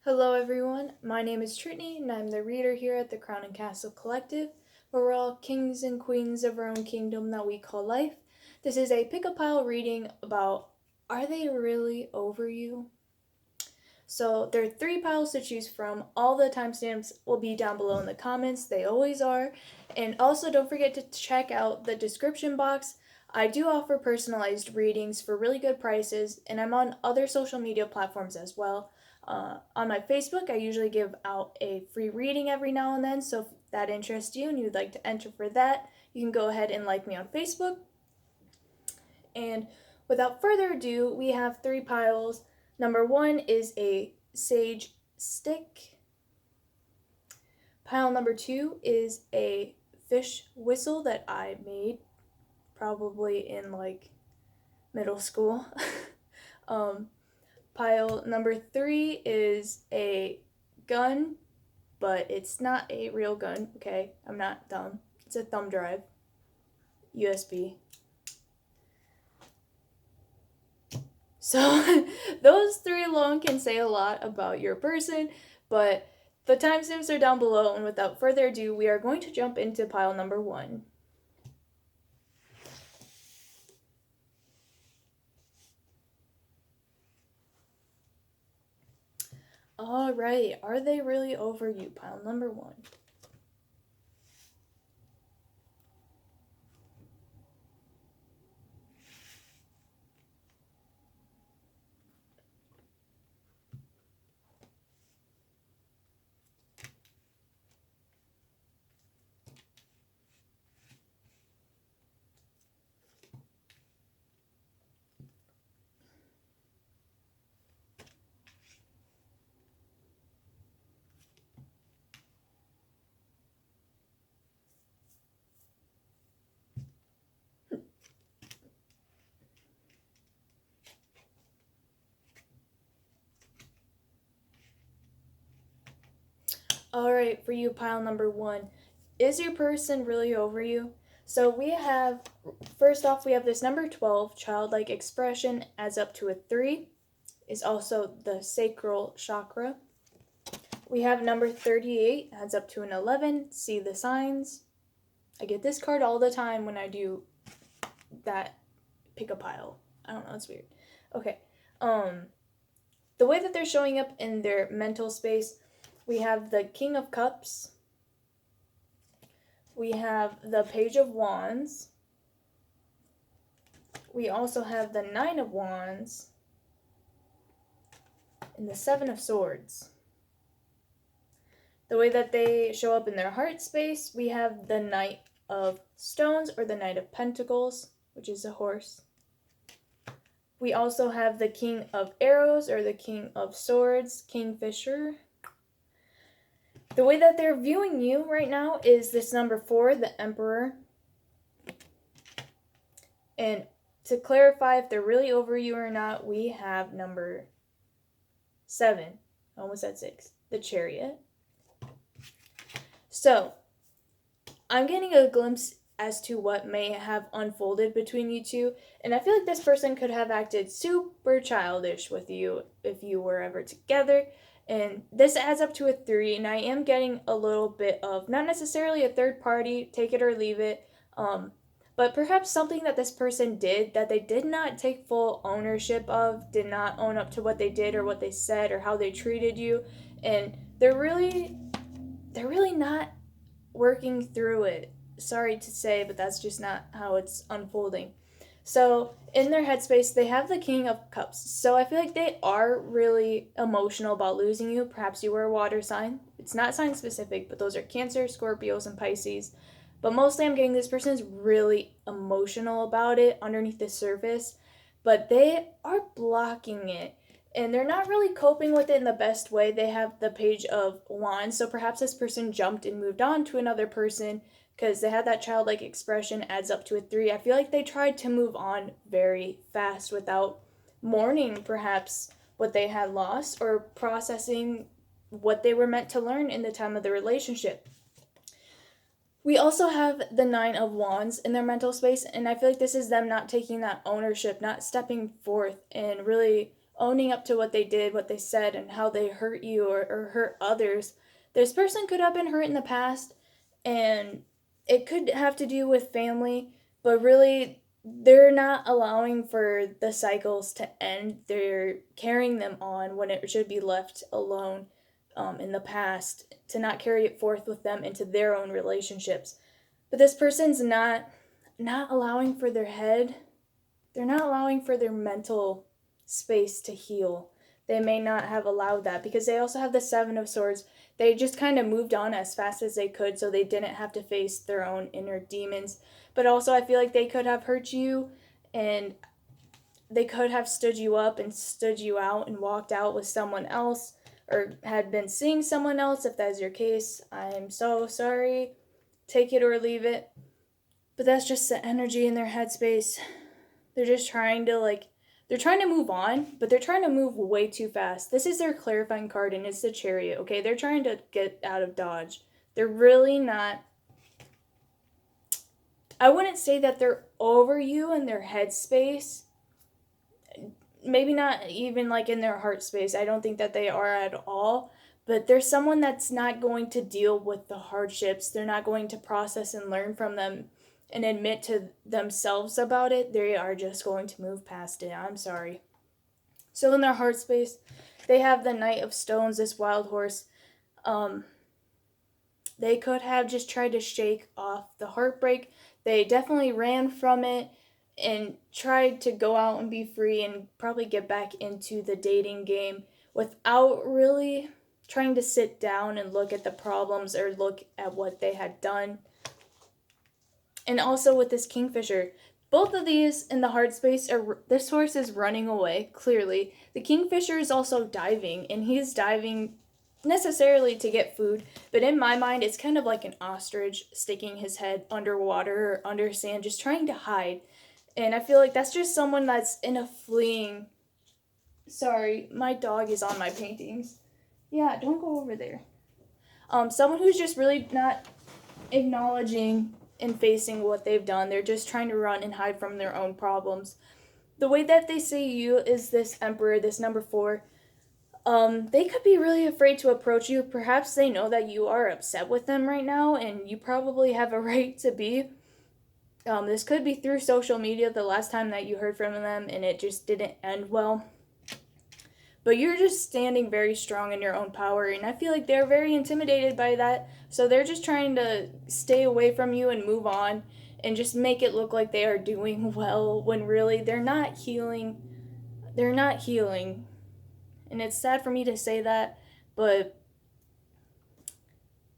Hello everyone, my name is Trittany and I'm the reader here at the Crown and Castle Collective, where we're all kings and queens of our own kingdom that we call life. This is a pick-a-pile reading about, are they really over you? So there are 3 piles to choose from. All the timestamps will be down below in the comments, they always are. And also don't forget to check out the description box. I do offer personalized readings for really good prices, and I'm on other social media platforms as well. On my Facebook, I usually give out a free reading every now and then, so if that interests you and you'd like to enter for that, you can go ahead and like me on Facebook. And without further ado, we have 3 piles. Number 1 is a sage stick. Pile number 2 is a fish whistle that I made probably in like middle school. Pile number 3 is a gun, but it's not a real gun, okay? I'm not dumb. It's a thumb drive, USB. So those 3 alone can say a lot about your person, but the timestamps are down below, and without further ado, we are going to jump into pile number 1. Alright, are they really over you? Pile number 1. Alright, for you, pile number 1. Is your person really over you? So we have, first off, we have this number 12, childlike expression, adds up to a 3, is also the sacral chakra. We have number 38, adds up to an 11, see the signs. I get this card all the time when I do that pick a pile. I don't know, it's weird. Okay. The way that they're showing up in their mental space, we have the King of Cups. We have the Page of Wands. We also have the 9 of Wands and the 7 of Swords. The way that they show up in their heart space, we have the Knight of Stones or the Knight of Pentacles, which is a horse. We also have the King of Arrows or the King of Swords, Kingfisher. The way that they're viewing you right now is this number 4, the Emperor. And to clarify if they're really over you or not, we have number 7, almost at 6, the Chariot. So, I'm getting a glimpse as to what may have unfolded between you two, and I feel like this person could have acted super childish with you if you were ever together, and this adds up to a 3, and I am getting a little bit of, not necessarily a third party, take it or leave it, but perhaps something that this person did that they did not take full ownership of, did not own up to what they did or what they said or how they treated you, and they're really not working through it. Sorry to say, but that's just not how it's unfolding. So, in their headspace, they have the King of Cups. So, I feel like they are really emotional about losing you. Perhaps you were a water sign. It's not sign specific, but those are Cancer, Scorpios, and Pisces. But mostly, I'm getting this person is really emotional about it underneath the surface, but they are blocking it. And they're not really coping with it in the best way. They have the Page of Wands, so perhaps this person jumped and moved on to another person because they had that childlike expression, adds up to a 3. I feel like they tried to move on very fast without mourning perhaps what they had lost or processing what they were meant to learn in the time of the relationship. We also have the 9 of Wands in their mental space, and I feel like this is them not taking that ownership, not stepping forth and really owning up to what they did, what they said, and how they hurt you or hurt others. This person could have been hurt in the past, and it could have to do with family, but really, they're not allowing for the cycles to end. They're carrying them on when it should be left alone in the past, to not carry it forth with them into their own relationships. But this person's not allowing for their head. They're not allowing for their mental space to heal. They may not have allowed that because they also have the Seven of Swords. They just kind of moved on as fast as they could so they didn't have to face their own inner demons. But also, I feel like they could have hurt you, and they could have stood you up and stood you out and walked out with someone else, or had been seeing someone else. If that's your case, I'm so sorry. Take it or leave it. But that's just the energy in their headspace. They're just trying to they're trying to move on, but they're trying to move way too fast. This is their clarifying card, and it's the Chariot, okay? They're trying to get out of Dodge. They're really not. I wouldn't say that they're over you in their headspace. Maybe not even like in their heart space. I don't think that they are at all. But there's someone that's not going to deal with the hardships. They're not going to process and learn from them and admit to themselves about it. They are just going to move past it. I'm sorry. So in their heart space, they have the Knight of Stones, this wild horse. They could have just tried to shake off the heartbreak. They definitely ran from it and tried to go out and be free and probably get back into the dating game without really trying to sit down and look at the problems or look at what they had done. And also with this Kingfisher, both of these in the heart space are, this horse is running away, clearly. The Kingfisher is also diving, and he's diving necessarily to get food, but in my mind it's kind of like an ostrich sticking his head underwater or under sand, just trying to hide. And I feel like that's just someone that's in a fleeing. Sorry, my dog is on my paintings. Yeah, don't go over there. Someone who's just really not acknowledging and facing what they've done. They're just trying to run and hide from their own problems. The way that they say you is this Emperor, this number 4. They could be really afraid to approach you. Perhaps they know that you are upset with them right now, and you probably have a right to be. This could be through social media the last time that you heard from them, and it just didn't end well. But you're just standing very strong in your own power, and I feel like they're very intimidated by that. So they're just trying to stay away from you and move on and just make it look like they are doing well when really they're not healing. They're not healing. And it's sad for me to say that, but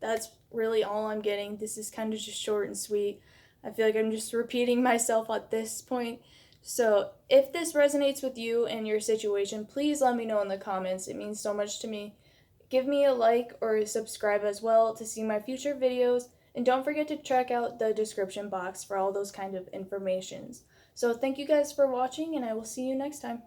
that's really all I'm getting. This is kind of just short and sweet. I feel like I'm just repeating myself at this point. So if this resonates with you and your situation, please let me know in the comments. It means so much to me. Give me a like or a subscribe as well to see my future videos. And don't forget to check out the description box for all those kind of informations. So thank you guys for watching, and I will see you next time.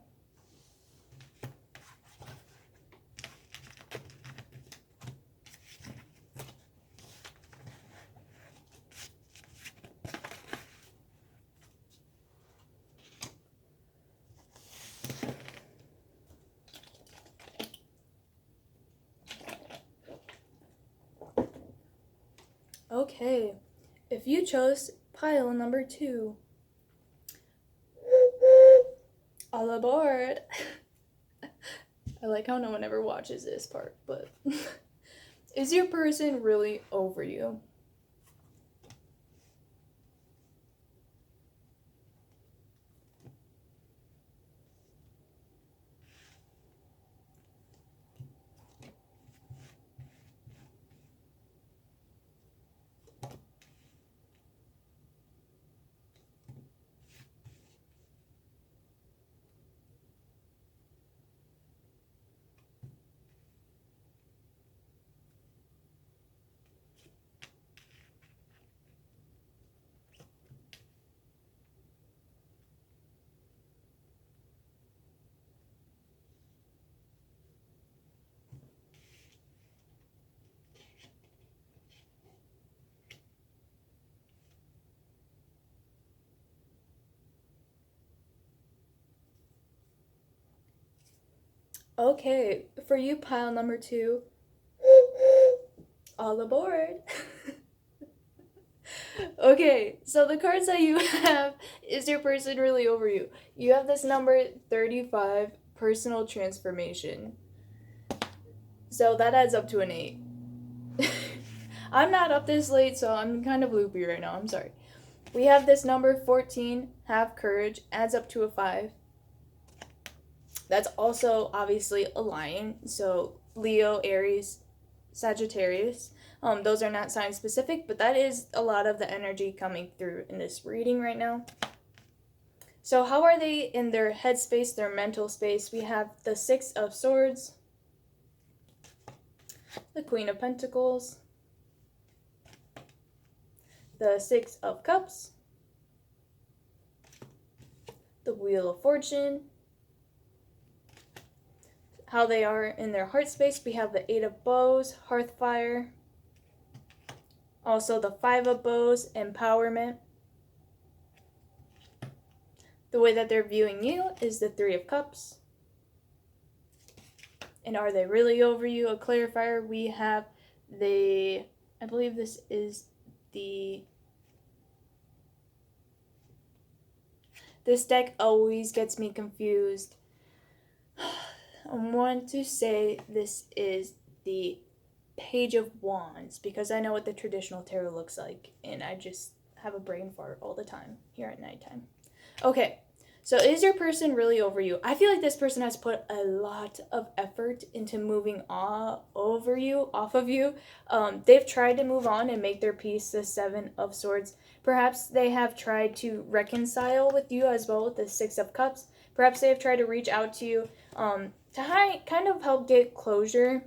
Okay, if you chose pile number 2, all aboard. I like how no one ever watches this part, but is your person really over you? Okay, for you, pile number 2, all aboard. Okay, so the cards that you have, is your person really over you? You have this number 35, personal transformation. So that adds up to an 8. I'm not up this late, so I'm kind of loopy right now. I'm sorry. We have this number 14, have courage, adds up to a 5. That's also obviously a lion. So Leo, Aries, Sagittarius. Those are not sign specific, but that is a lot of the energy coming through in this reading right now. So how are they in their headspace, their mental space? We have the 6 of Swords, the Queen of Pentacles, the 6 of Cups, the Wheel of Fortune. How they are in their heart space, we have the 8 of Bows, Hearthfire, also the 5 of Bows, Empowerment. The way that they're viewing you is the 3 of Cups. And are they really over you? A clarifier, we have I believe this is this deck always gets me confused. I want to say this is the Page of Wands, because I know what the traditional tarot looks like, and I just have a brain fart all the time here at nighttime. Okay, so is your person really over you? I feel like this person has put a lot of effort into moving off of you. They've tried to move on and make their peace, the 7 of Swords. Perhaps they have tried to reconcile with you as well with the 6 of Cups. Perhaps they have tried to reach out to you to kind of help get closure.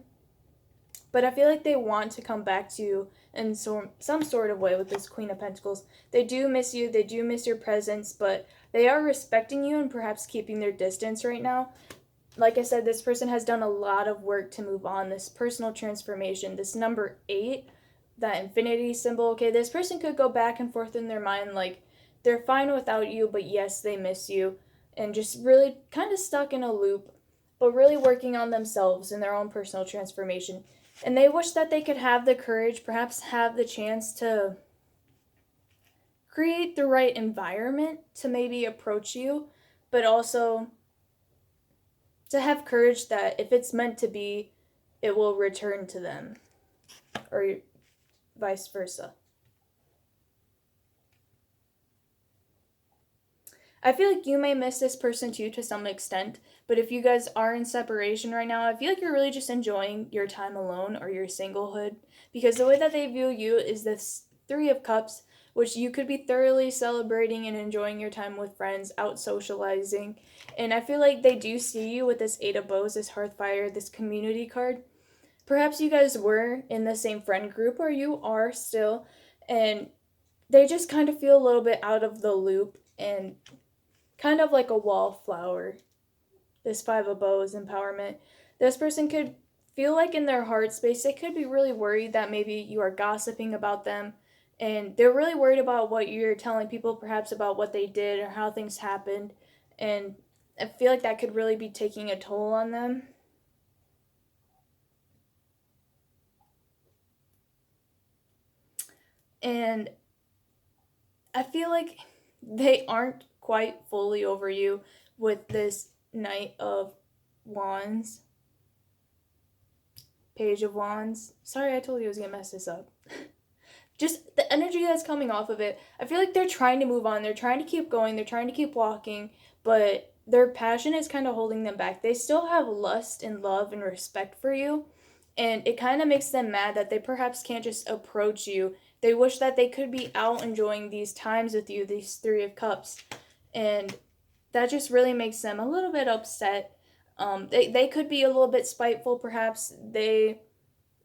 But I feel like they want to come back to you in some sort of way with this Queen of Pentacles. They do miss you. They do miss your presence, but they are respecting you and perhaps keeping their distance right now. Like I said, this person has done a lot of work to move on. This personal transformation, this number 8, that infinity symbol. Okay, this person could go back and forth in their mind like they're fine without you, but yes, they miss you. And just really kind of stuck in a loop, but really working on themselves and their own personal transformation. And they wish that they could have the courage, perhaps have the chance to create the right environment to maybe approach you, but also to have courage that if it's meant to be, it will return to them, or vice versa. I feel like you may miss this person too to some extent, but if you guys are in separation right now, I feel like you're really just enjoying your time alone or your singlehood, because the way that they view you is this 3 of Cups, which you could be thoroughly celebrating and enjoying your time with friends, out socializing. And I feel like they do see you with this 8 of Bows, this Hearthfire, this community card. Perhaps you guys were in the same friend group, or you are still, and they just kind of feel a little bit out of the loop and kind of like a wallflower. This 5 of Bows, empowerment. This person could feel like in their heart space, they could be really worried that maybe you are gossiping about them. And they're really worried about what you're telling people, perhaps about what they did or how things happened. And I feel like that could really be taking a toll on them. And I feel like they aren't quite fully over you with this Knight of Wands, Page of Wands. Sorry, I told you I was gonna mess this up. Just the energy that's coming off of it. I feel like they're trying to move on. They're trying to keep going. They're trying to keep walking, but their passion is kind of holding them back. They still have lust and love and respect for you, and it kind of makes them mad that they perhaps can't just approach you. They wish that they could be out enjoying these times with you, these 3 of Cups, and that just really makes them a little bit upset. They could be a little bit spiteful, perhaps. They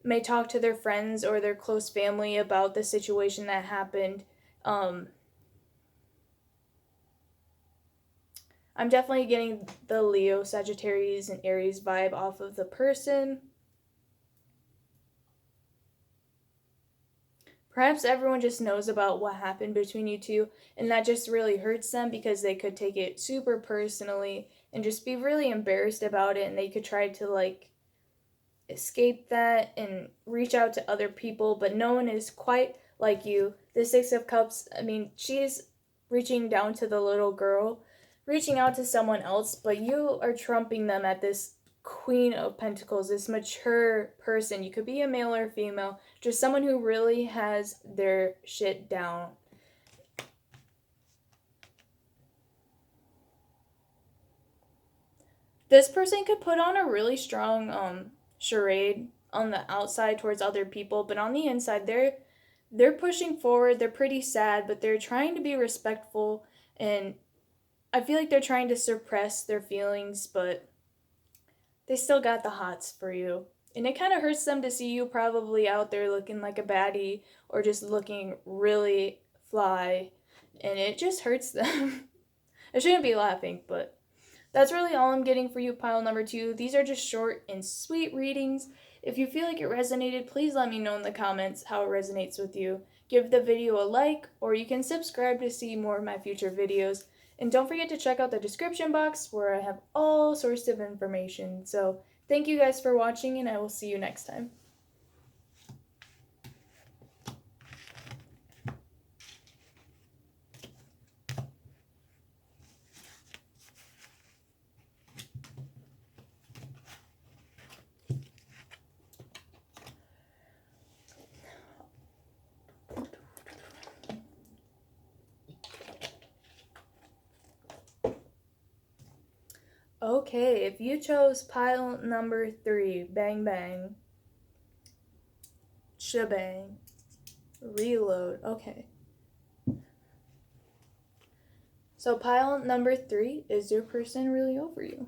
may talk to their friends or their close family about the situation that happened. I'm definitely getting the Leo, Sagittarius, and Aries vibe off of the person. Perhaps everyone just knows about what happened between you two, and that just really hurts them because they could take it super personally and just be really embarrassed about it, and they could try to like escape that and reach out to other people, but no one is quite like you. The Six of Cups, I mean, she's reaching down to the little girl, reaching out to someone else, but you are trumping them at this Queen of Pentacles, this mature person. You could be a male or female, just someone who really has their shit down. This person could put on a really strong charade on the outside towards other people, but on the inside they're pushing forward. They're pretty sad, but they're trying to be respectful, and I feel like they're trying to suppress their feelings, but they still got the hots for you. And it kind of hurts them to see you probably out there looking like a baddie or just looking really fly, and it just hurts them. I shouldn't be laughing, but that's really all I'm getting for you, pile number 2. These are just short and sweet readings. If you feel like it resonated, please let me know in the comments how it resonates with you. Give the video a like, or you can subscribe to see more of my future videos. And don't forget to check out the description box where I have all sorts of information. So thank you guys for watching, and I will see you next time. Okay, if you chose pile number 3, bang bang, shebang, reload. Okay. So pile number 3, is your person really over you?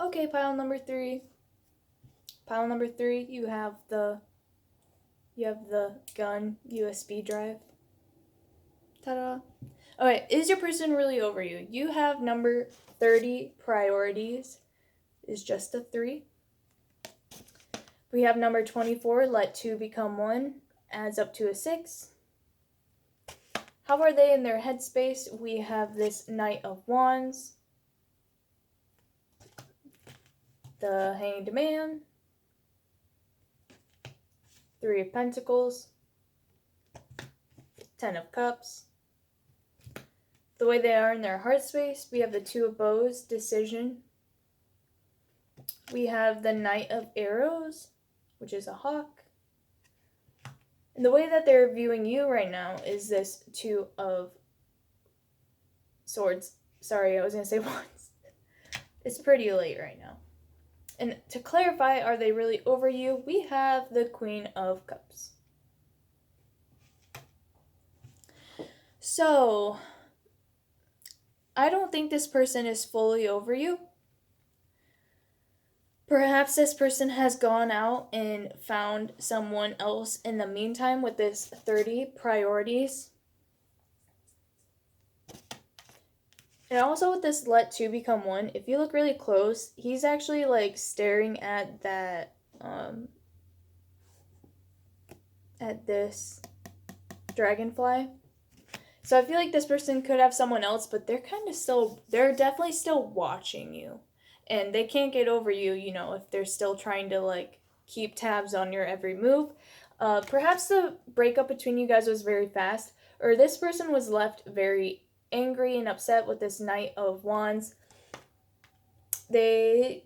Okay, pile number 3. Pile number 3, you have the gun USB drive. Ta-da. Okay, is your person really over you? You have number 30, priorities, is just a 3. We have number 24, let 2 become 1, adds up to a 6. How are they in their headspace? We have this Knight of Wands, the Hanged Man, 3 of Pentacles, 10 of Cups. The way they are in their heart space, we have the 2 of Bows, decision. We have the Knight of Arrows, which is a hawk. And the way that they're viewing you right now is this 2 of Swords. Sorry, I was going to say Wands. It's pretty late right now. And to clarify, are they really over you? We have the Queen of Cups. So, I don't think this person is fully over you. Perhaps this person has gone out and found someone else in the meantime with this 30 priorities. And also with this let 2 become 1, if you look really close, he's actually like staring at that, at this dragonfly. So I feel like this person could have someone else, but they're definitely still watching you. And they can't get over you, you know, if they're still trying to like keep tabs on your every move. Perhaps the breakup between you guys was very fast, or this person was left very angry and upset with this Knight of Wands. They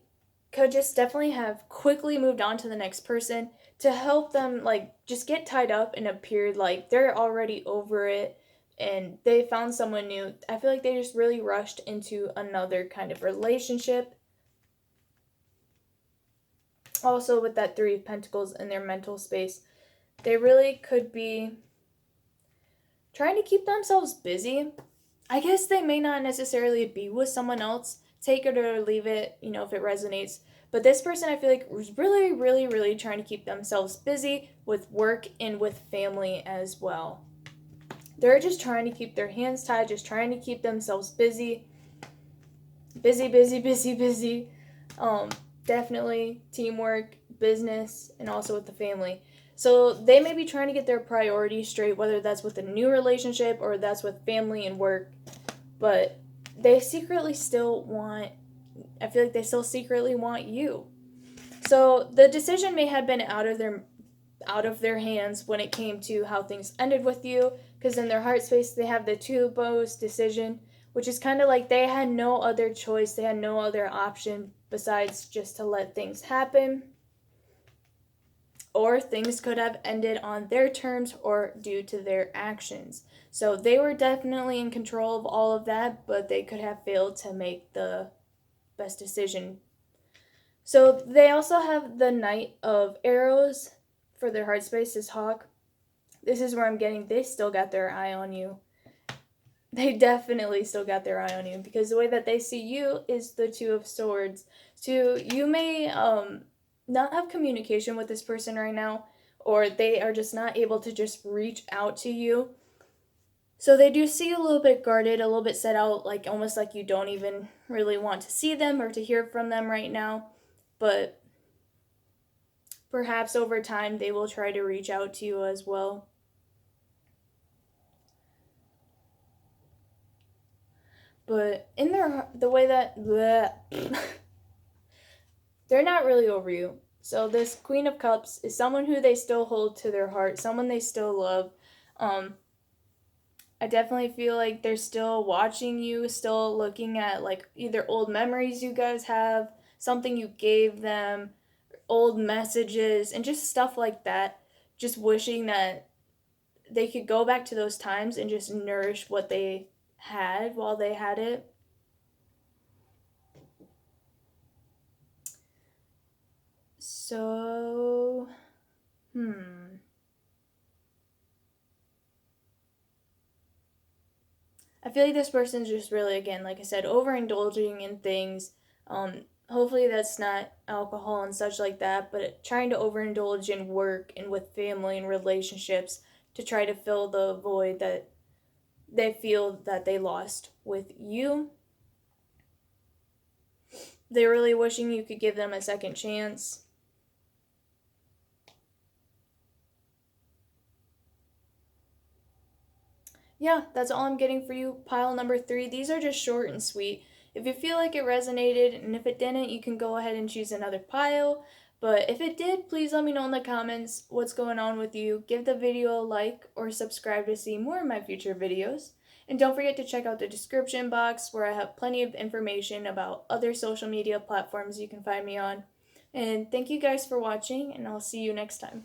could just definitely have quickly moved on to the next person to help them like just get tied up and appear like they're already over it. and they found someone new. I feel like they just really rushed into another kind of relationship. Also, with that Three of Pentacles in their mental space, they really could be trying to keep themselves busy. I guess they may not necessarily be with someone else. Take it or leave it, if it resonates. But this person, I feel like, was really, really, really trying to keep themselves busy with work and with family as well. They're just trying to keep their hands tied, just trying to keep themselves busy. Busy, busy, busy, busy. Definitely teamwork, business, and also with the family. So they may be trying to get their priorities straight, whether that's with a new relationship or that's with family and work. But they secretly still want, I feel like they still secretly want you. So the decision may have been out of their hands when it came to how things ended with you, because in their heart space they have the Two of Bows decision, which is kind of like they had no other choice, they had no other option besides just to let things happen. Or things could have ended on their terms or due to their actions. So they were definitely in control of all of that, but they could have failed to make the best decision. So they also have the Knight of Arrows for their heart space, is Hawk. This is where I'm getting, they still got their eye on you. They definitely still got their eye on you, because the way that they see you is the Two of Swords. So you may not have communication with this person right now, or they are just not able to just reach out to you. So they do see you a little bit guarded, a little bit set out, like almost like you don't even really want to see them or to hear from them right now. But perhaps over time they will try to reach out to you as well. But in the way that they're not really over you. So this Queen of Cups is someone who they still hold to their heart, someone they still love. I definitely feel like they're still watching you, still looking at like either old memories you guys have, something you gave them, old messages, and just stuff like that. Just wishing that they could go back to those times and just nourish what they had while they had it. So, I feel like this person's just really, again, like I said, overindulging in things. Hopefully that's not alcohol and such like that, but trying to overindulge in work and with family and relationships to try to fill the void that they feel that they lost with you. They're really wishing you could give them a second chance. Yeah, that's all I'm getting for you. Pile number 3. These are just short and sweet. If you feel like it resonated, and if it didn't, you can go ahead and choose another pile. But if it did, please let me know in the comments what's going on with you. Give the video a like or subscribe to see more of my future videos. And don't forget to check out the description box where I have plenty of information about other social media platforms you can find me on. And thank you guys for watching, and I'll see you next time.